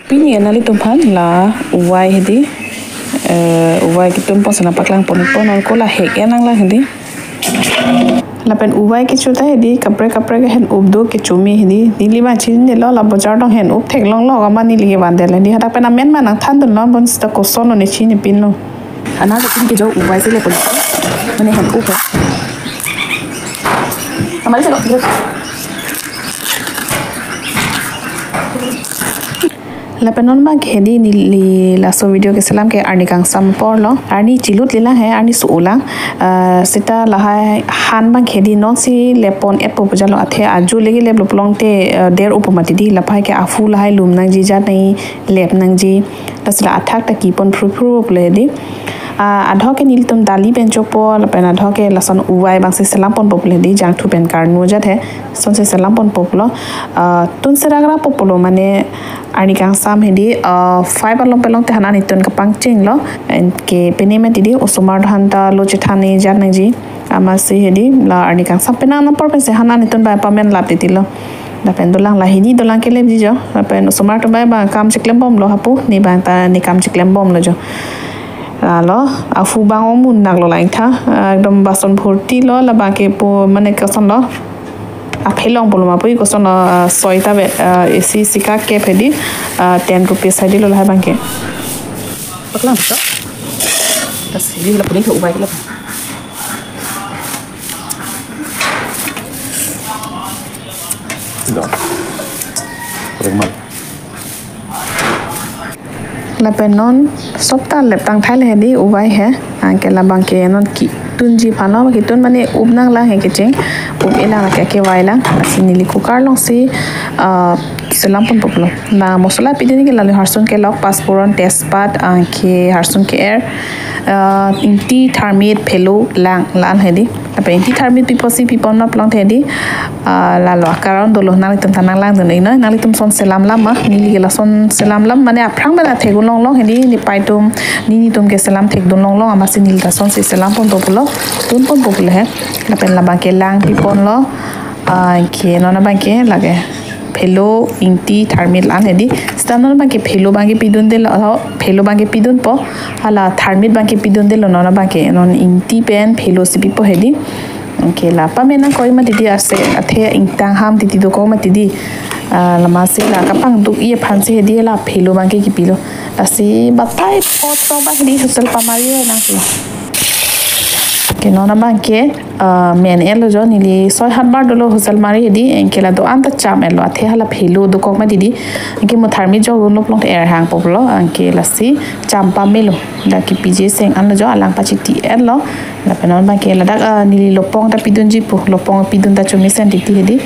Pini nali tumpan la uwai hedi uwai kitum pon sana paklang pon non ko la hek nang la hedi la pen uwai ki chuta hedi kapre ke hen ubdo ke chumi hedi nili ma chin ne lo la bozar dong hen up thek long lo ma nili ke bandel ni hada pen amen ma nang than dun non bon sta ko sono ne chin pin lo ana ke tin ke jo uwai se le pon mane hen up amari se lo la penon ba khedi ni la so video ke salam ke arni kang sam por lo arni chilut lila hai arni suula sita la hai han ba khedi non si lepon et po jalo athe aju legi lep loplong te der upamati di la phai ke afu la hai lum nang ji ja nei lep nang ji tasla athak ta ki pon phru ple di adho ke nil tum dali ben chopo la pen adho ke lason uwai bang se salam pon popule di jang thu pen kar no jat hai son se salam pon populo tun se ragra populo mane ani kang sam hedi 5 along pelong te hanan itun ka pangching lo ke penema tidi osomar hanta lo chethani jan ji ama se hedi la ani kang sam pena na por pen se hanan itun ba pamen lap titilo la pen dolang la hedi dolang ke leb ji jo la pen osomar to ba kam chiklem bom lo hapu ni bang ta ni kam chiklem bom lo jo lo afu bang omun nak lo lain tha ekdom bason bhorti lo la ba ke po mane kason lo aphelong boloma pui koson soita be esi sika ke phedi 10 rupees hadi lo la bangke pakla so tas hidi la puni ke ubai ke la do regmal la penon sopta lep tang thai le hedi ubai he anke la bangke non ki tunji phalo ki tun mane ubnang la he ke cheng ub ela ke waila asinili kukar long si selam pon poplo na mosala pidini ke lalu harsun ke lok passporon testpat anke harsun ke air inti thermit phelo lang lan hedi apa inti thermit piposi pipon na plong hedi la lo akaron dolo na litum tanang lang dun ina na litum son selam lama nili ke la son selam lam mane aprang bana thegul long long hedi ni paitum ni tum ke selam thek dun long long amasi nil da son se selam pon poplo tun pon poplo he la pen la bangke lang pipon lo ke nona bangke lage phelo inti thermit lan hedi standard bangke phelo bangke pidun de lo phelo bangke pidun po hala thermit bangke pidun de lo nona bangke non inti pen phelo sipi po hedi okay la pa mena koi ma didi ase athe intang ham didi do ko ma didi lama se la kapang du ye phan se hedi la phelo bangke ki pilo asi batai photo ba hedi hosel pamari na ke nona bangke men elo jo nili soy hat bar dolo hosel mari hedi enkela do anta cham elo athe hala phelo do ko ma didi ke mo thermi jo lo plong air hang poplo anke lasi champa melo da ki pj seng an jo alang pa chiti elo la penon bangke la dak nili lopong ta pidun ji po lopong pidun ta chumi sen ti hedi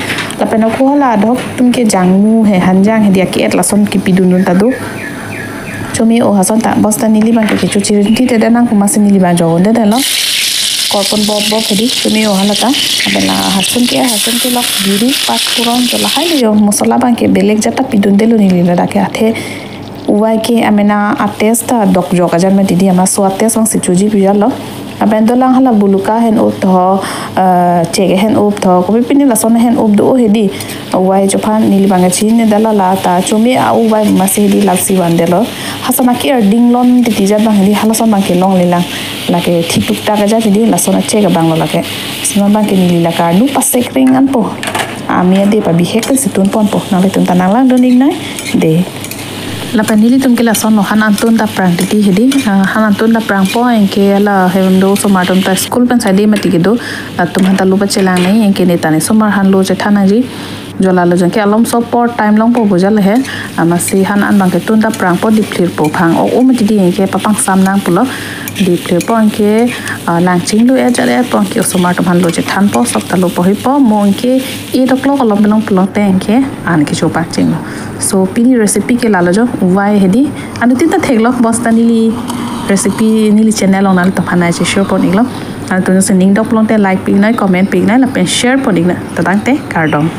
la penon ko hala dok tum ke jangmu he hanjang hedi ki et la son ki pidun ta do chumi o hason ta bosta nili bangke ke chuchi ti te danang ko masin nili ba jo de lo korpon bob hedi chumi o halata abela harsun ke lok giri pat puron jola hai le mosala bangke belek jata pidun delu nili la ke athe uwai ke amena atesta dok joka jan ma didi ama so ates wang sichuji bijalo abendolang hala buluka hen up tho chege hen up tho ko pini la son hen up do hedi uwai jophan nili banga chin dala la ta chumi a uwai mase di laksi wandelo hasana ke dinglon didi ja bang hedi hala son bangke long lilang lake thipuk ta ga ja di la son chega banglo lake sima bangke nili la ka nu pasek ring an po ami ade pa bi hek situn pon po na le tun tanang lang doning nai de la panili tum ke la son no han antun da prang ti hedi han antun da prang po enke la hemdo somar tum ta school pen side ma ti do tum han ta lu ba chelang nei enke ne tane somar han lo je thana ji jola lo jang ke alom so por time long po bujal he ama si han an bang ke tun da prang po di clear po phang o ma ti di enke papang sam nang pulo di clear po enke lang ching lu e jare po ke somar tum han lo je than po sok ta lo po hi po mo enke e dok lo alom belong pulo te enke an ke chopak ching so pini recipe ke lalo jo uwai hedi anu tinta theglo bosta nili recipe nili channel onal to phana che share pon iglo anu to se ning dok plong te like ping nai comment ping nai la pen share pon igna tadang te kardom